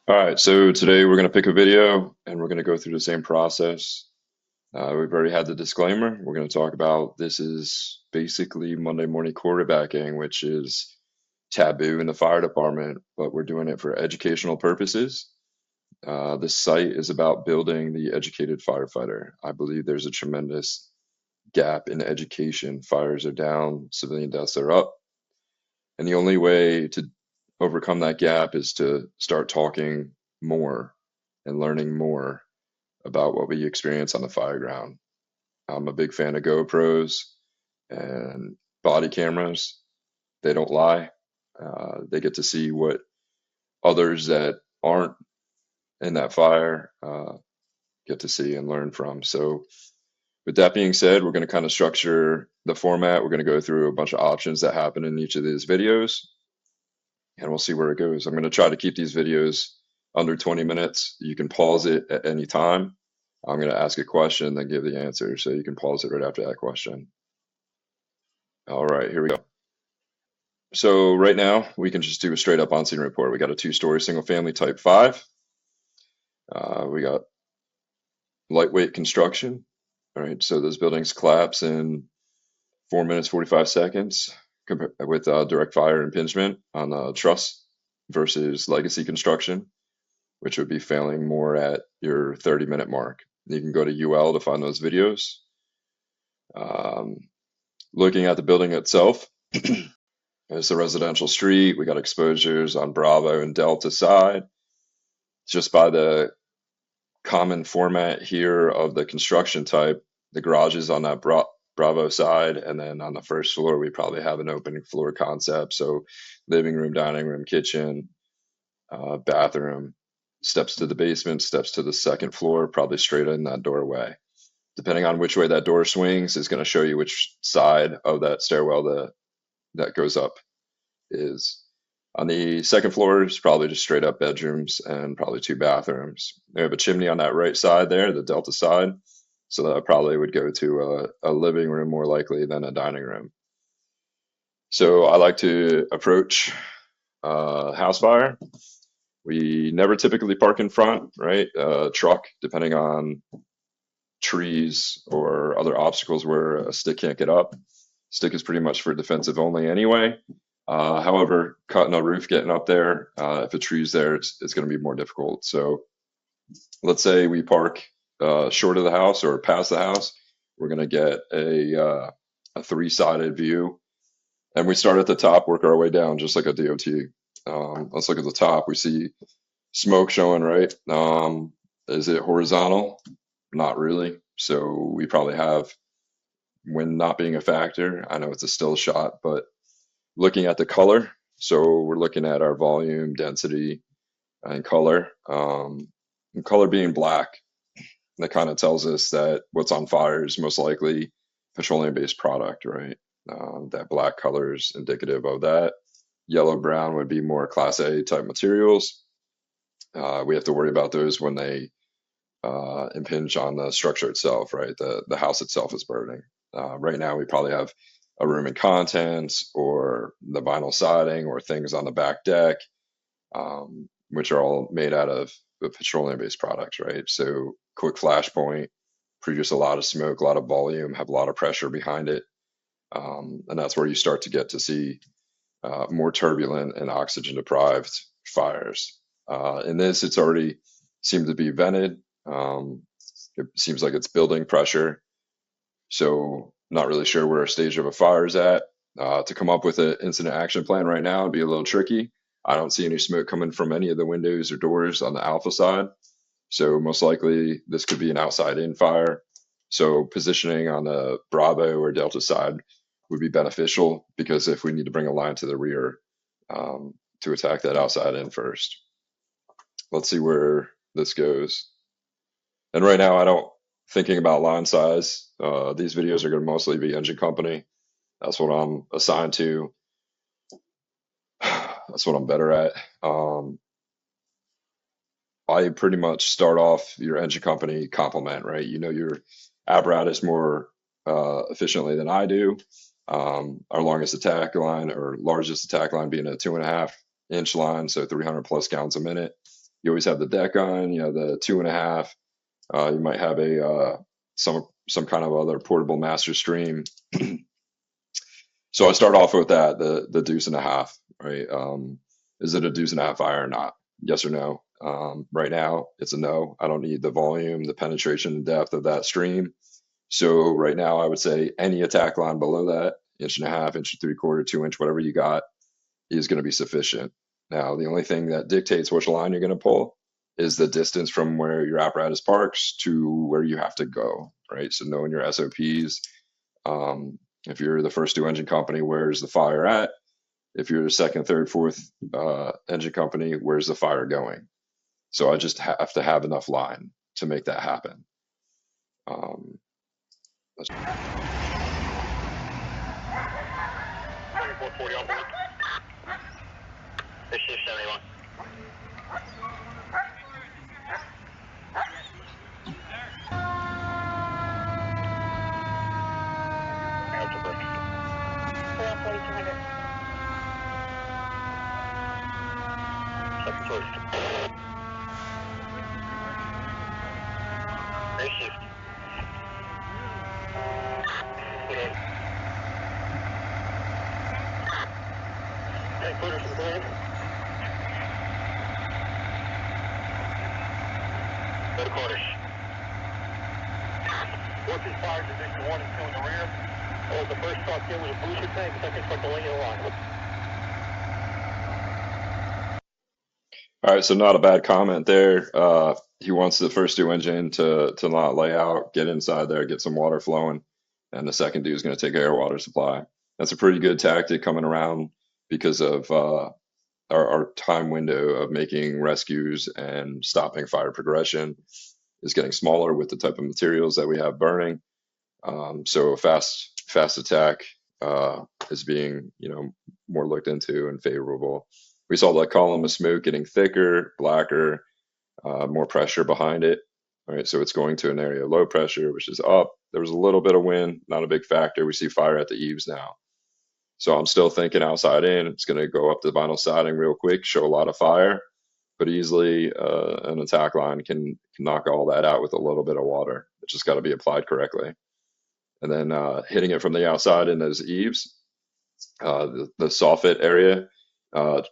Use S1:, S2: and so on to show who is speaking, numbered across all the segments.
S1: All right, so today we're going to pick a video and we're going to go through the same process. We've already had the disclaimer. We're going to talk about this is basically Monday morning quarterbacking, which is taboo in the fire department, but we're doing it for educational purposes. This site is about building the educated firefighter. I believe there's a tremendous gap in education. Fires are down, civilian deaths are up, and the only way to overcome that gap is to start talking more and learning more about what we experience on the Fireground. I'm a big fan of GoPros and body cameras. They don't lie. They get to see what others that aren't in that fire get to see and learn from. So, with that being said, we're going to kind of structure the format. We're going to go through a bunch of options that happen in each of these videos, and we'll see where it goes. I'm going to try to keep these videos under 20 minutes. You can pause it at any time. I'm going to ask a question, then give the answer. So you can pause it right after that question. All right, here we go. So right now we can just do a straight up on scene report. We got a 2-story single family type 5. We got lightweight construction. All right, so those buildings collapse in 4 minutes 45 seconds with direct fire impingement on the truss versus legacy construction, which would be failing more at your 30-minute mark. You can go to UL to find those videos. Looking at the building itself, it's a residential street. We got exposures on Bravo and Delta side. Just by the common format here of the construction type, the garage is on that Bravo side, and then on the first floor, we probably have an opening floor concept. So living room, dining room, kitchen, bathroom, steps to the basement, steps to the second floor, probably straight in that doorway. Depending on which way that door swings is going to show you which side of that stairwell that goes up is. On the second floor is probably just straight up bedrooms and probably 2 bathrooms. They have a chimney on that right side there, the Delta side. So that probably would go to a living room more likely than a dining room. So I like to approach house fire. We never typically park in front, right? Truck, depending on trees or other obstacles where a stick can't get up. Stick is pretty much for defensive only anyway. However, cutting a roof, getting up there, if a tree's there, it's going to be more difficult. So let's say we park short of the house or past the house. We're going to get a 3-sided view. And we start at the top, work our way down, just like a DOT. Let's look at the top. We see smoke showing, right? Is it horizontal? Not really. So we probably have wind not being a factor. I know it's a still shot, but looking at the color, so we're looking at our volume, density, and color. And color being black, that kind of tells us that what's on fire is most likely petroleum-based product, right? That black color is indicative of that. Yellow brown would be more Class A type materials. We have to worry about those when they impinge on the structure itself, right? The house itself is burning. Right now, we probably have a room and contents or the vinyl siding or things on the back deck, which are all made out of the petroleum-based products, right? So quick flashpoint, produce a lot of smoke, a lot of volume, have a lot of pressure behind it. And that's where you start to get to see more turbulent and oxygen deprived fires. In this, it's already seemed to be vented. It seems like it's building pressure. So not really sure where a stage of a fire is at. To come up with an incident action plan right now would be a little tricky. I don't see any smoke coming from any of the windows or doors on the Alpha side. So most likely this could be an outside in fire. So positioning on the Bravo or Delta side would be beneficial because if we need to bring a line to the rear to attack that outside in first. Let's see where this goes. And right now I don't thinking about line size. These videos are going to mostly be engine company. That's what I'm assigned to. That's what I'm better at. I pretty much start off your engine company complement, right? You know your apparatus more efficiently than I do. Our longest attack line or largest attack line being a 2.5-inch line, so 300 plus gallons a minute. You always have the deck on, you know, the 2.5. You might have a some kind of other portable master stream. So I start off with that, the deuce and a half, right? Is it a deuce and a half fire or not? Yes or no? Right now, it's a no. I don't need the volume, the penetration depth of that stream. So right now, I would say any attack line below that, 1.5 inches, 1.75 inches, 2 inch, whatever you got, is going to be sufficient. Now, the only thing that dictates which line you're going to pull is the distance from where your apparatus parks to where you have to go, right? So knowing your SOPs. If you're the first 2 engine company, where's the fire at? If you're the second, third, fourth engine company, where's the fire going? So I just have to have enough line to make that happen. Um, that's-
S2: 440 on board. This is 71. Out to break. 4200. Second choice. Day shift. Okay. Quarters from the go to quarters. Working fire division 1 and 2 in the rear. Oh, the first truck in was a booster tank, second truck the lane in the line.
S1: All right, so not a bad comment there. He wants the first 2 engine to not lay out, get inside there, get some water flowing, and the second dude is going to take air water supply. That's a pretty good tactic coming around because of our time window of making rescues and stopping fire progression is getting smaller with the type of materials that we have burning. So fast attack is being, you know, more looked into and favorable. We saw that column of smoke getting thicker, blacker, more pressure behind it. All right, so it's going to an area of low pressure, which is up. There was a little bit of wind, not a big factor. We see fire at the eaves now. So I'm still thinking outside in. It's going to go up the vinyl siding real quick, show a lot of fire, but easily an attack line can knock all that out with a little bit of water. It just got to be applied correctly. And then hitting it from the outside in those eaves, the soffit area,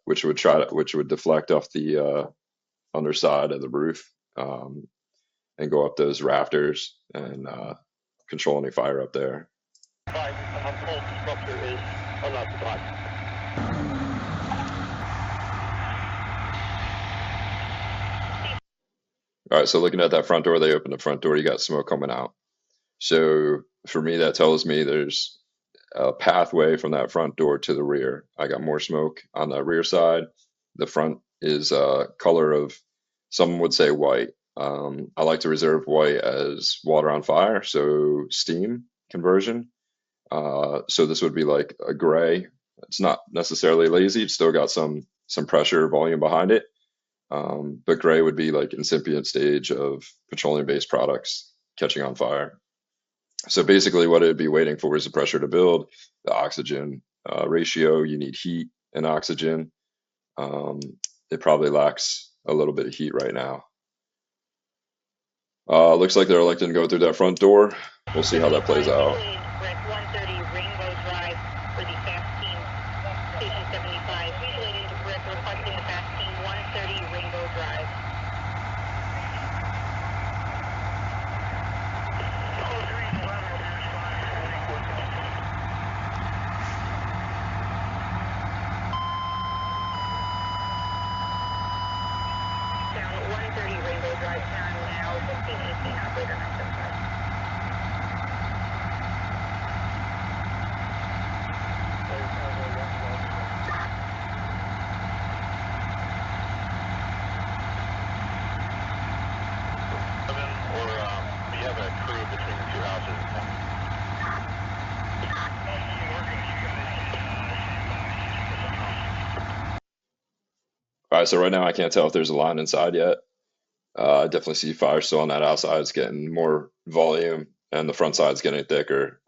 S1: which would deflect off the underside of the roof and go up those rafters and control any fire up there.
S2: I'm told the structure is unoccupied.
S1: All right, so looking at that front door, they opened the front door, you got smoke coming out. So for me, that tells me there's a pathway from that front door to the rear. I got more smoke on the rear side. The front is color of, some would say white. I like to reserve white as water on fire, so steam conversion. So this would be like a gray. It's not necessarily lazy. It's still got some pressure volume behind it. But gray would be like incipient stage of petroleum-based products catching on fire. So basically what it would be waiting for is the pressure to build, the oxygen ratio. You need heat and oxygen. It probably lacks a little bit of heat right now. Looks like they're electing to go through that front door. We'll see how that plays out.
S3: 130 Rainbow Drive for the fast team, station 75. Visualating to Brick, requesting the fast team 130 Rainbow Drive. Down 130 Rainbow Drive, turn now 1518, operator 975.
S2: Or we have a crew between the two houses.
S1: All right, so right now I can't tell if there's a line inside yet. I definitely see fire still on that outside. It's getting more volume, and the front side's getting thicker.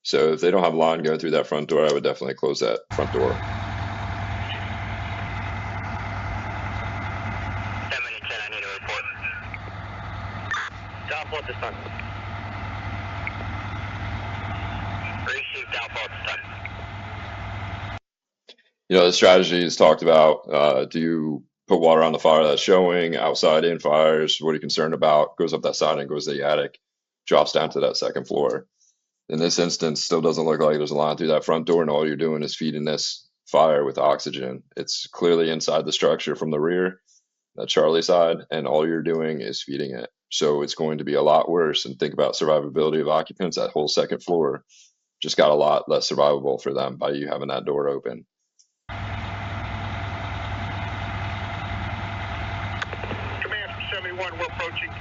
S1: So if they don't have line going through that front door, I would definitely close that front door.
S2: 10 minutes. Alpha at this time. Received Alpha at this time.
S1: You know, the strategy is talked about. Do you put water on the fire that's showing, outside in fires? What are you concerned about? Goes up that side and goes to the attic, drops down to that second floor. In this instance, still doesn't look like there's a line through that front door, and all you're doing is feeding this fire with oxygen. It's clearly inside the structure from the rear, that Charlie side, and all you're doing is feeding it. So it's going to be a lot worse. And think about survivability of occupants. That whole second floor just got a lot less survivable for them by you having that door open.
S2: Command from 71, we're approaching.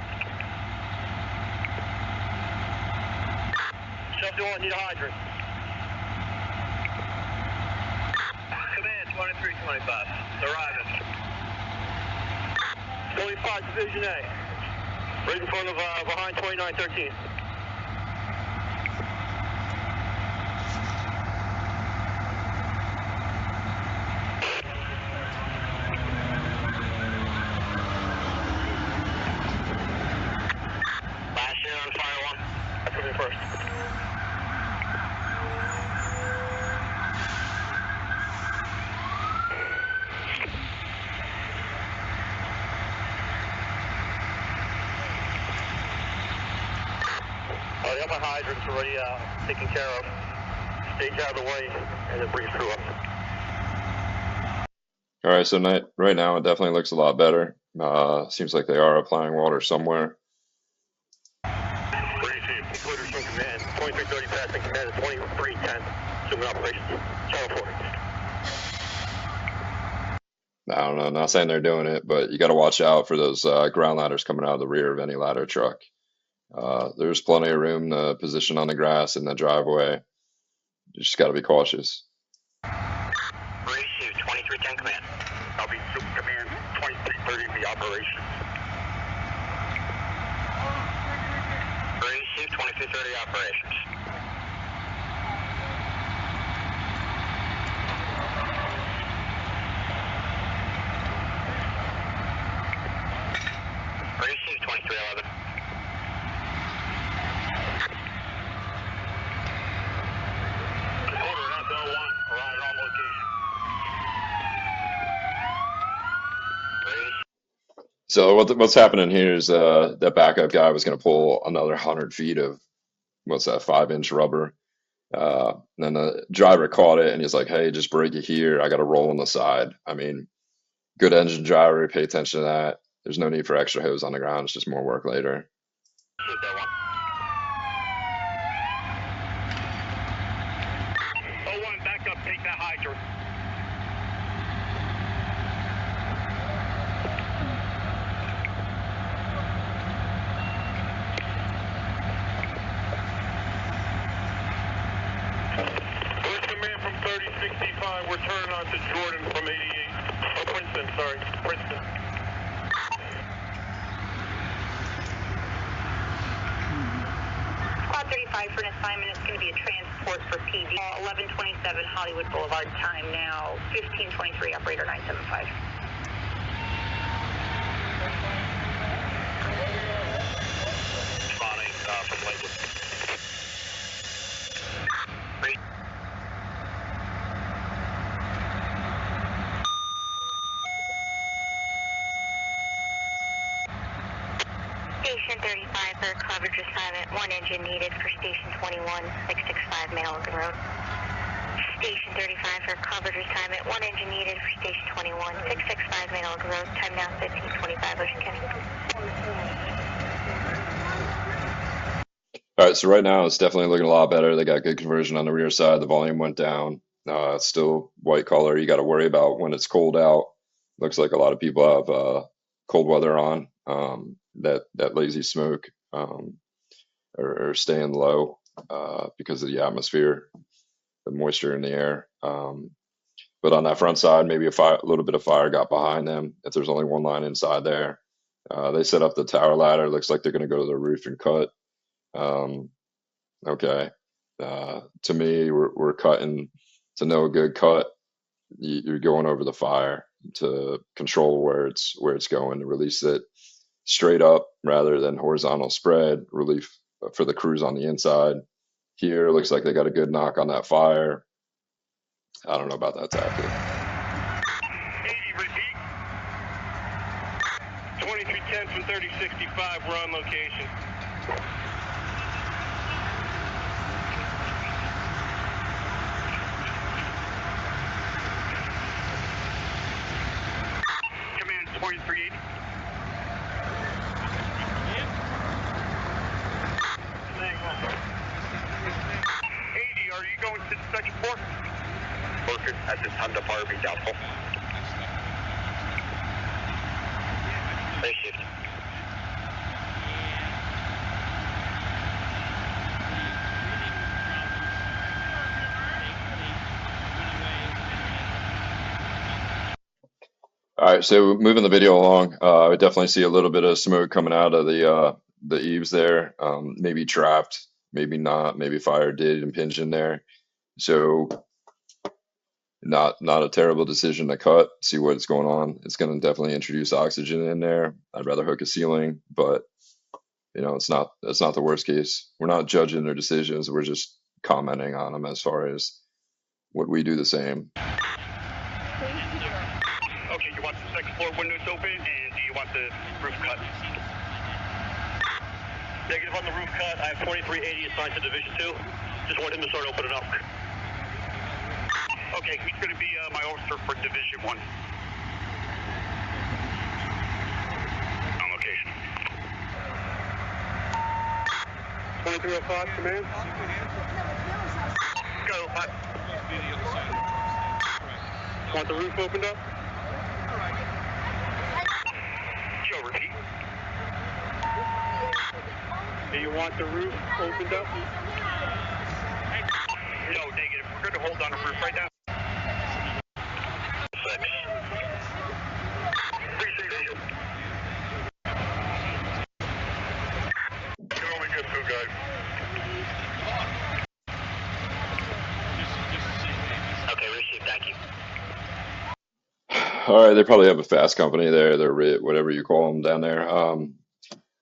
S2: 71, need a hydrant. Command 2325, arriving. 25 Division A, right in front of, behind 2913. Last year on fire one. I put in first. I got my hydrants already taken care of. Stage out of the way, and then breathe through them.
S1: All right, so right now it definitely looks a lot better. Seems like they are applying water somewhere.
S2: Receive. Completers from command. 2330 passing command at 2310. Assuming operations. Channel 4.
S1: I don't know, not saying they're doing it, but you got to watch out for those ground ladders coming out of the rear of any ladder truck. There's plenty of room to position on the grass in the driveway. You just got to be cautious.
S2: Receive. 2310 command. I'll be super command. 2330 the operations. Receive. 2330 operations. Receive. 2311. Order not to 01. Arrive on location.
S1: So what's happening here is that backup guy was going to pull another 100 feet of what's that 5-inch rubber. And then the driver caught it and he's like, "Hey, just break it here. I got to roll on the side." I mean, good engine driver, pay attention to that. There's no need for extra hose on the ground. It's just more work later.
S2: Shoot that one. 01, back up, take that hydrant. First command from 3065, we're turning on to Jordan from 88. Oh, Princeton, sorry, Princeton.
S3: Squad 35 for an assignment. It's going to be a transport for PV. 1127 Hollywood Boulevard. Time now 1523. Operator 975.
S2: Spotting from Lakewood.
S3: Station 35 for coverage assignment. One engine needed for Station 21, 665 Maligan Road. Station 35 for coverage assignment. One engine needed for Station 21, 665 Maligan Road. Time now 1525 Ocean County.
S1: All right, so right now it's definitely looking a lot better. They got good conversion on the rear side. The volume went down. It's still white collar. You got to worry about when it's cold out. Looks like a lot of people have cold weather on. That lazy smoke or staying low because of the atmosphere, the moisture in the air. But on that front side, maybe a little bit of fire got behind them. If there's only one line inside there, they set up the tower ladder. Looks like they're going to go to the roof and cut. Okay. To me, we're cutting to no good cut. You're going over the fire to control where it's going, to release it straight up rather than horizontal spread, relief for the crews on the inside. Here, looks like they got a good knock on that fire. I don't know about that tactic.
S2: 80, repeat. 2310 from 3065, we're on location. Command 2380. 80, are you going to second floor? Workers at this time, the fire be doubtful. Day shift.
S1: All right, so moving the video along, I definitely see a little bit of smoke coming out of the eaves there. Maybe trapped, maybe not, maybe fire did impinge in there. So not a terrible decision to cut. See what's going on. It's going to definitely introduce oxygen in there. I'd rather hook a ceiling, but it's not the worst case. We're not judging their decisions. We're just commenting on them as far as would we do the same.
S2: Okay, you want the second floor windows open, and do you want the roof cut? Negative on the roof cut. I have 2380 assigned to Division 2. Just want him to start opening up. Okay, he's going to be my officer for Division 1. On location. 2305, command. Go, 5. Want the roof opened up? Joe, repeat. Do you want the roof opened up? No, negative. We're going to hold on the roof right now. 6. Appreciate you. You're only good two, guys. Okay, receive. Thank you.
S1: All right, they probably have a fast company there, they're RIT, whatever you call them down there.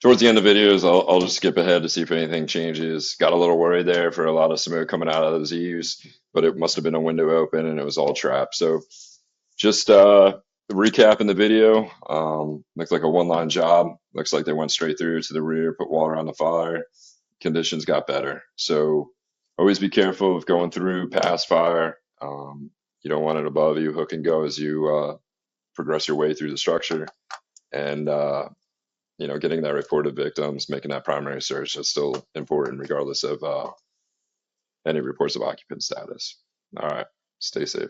S1: Towards the end of videos, I'll just skip ahead to see if anything changes. Got a little worried there for a lot of smoke coming out of those eaves, but it must have been a window open and it was all trapped. So just recapping the video, looks like a one-line job. Looks like they went straight through to the rear, put water on the fire. Conditions got better. So always be careful of going through past fire. You don't want it above you, hook and go as you progress your way through the structure. And getting that report of victims, making that primary search is still important regardless of any reports of occupant status. All right, stay safe.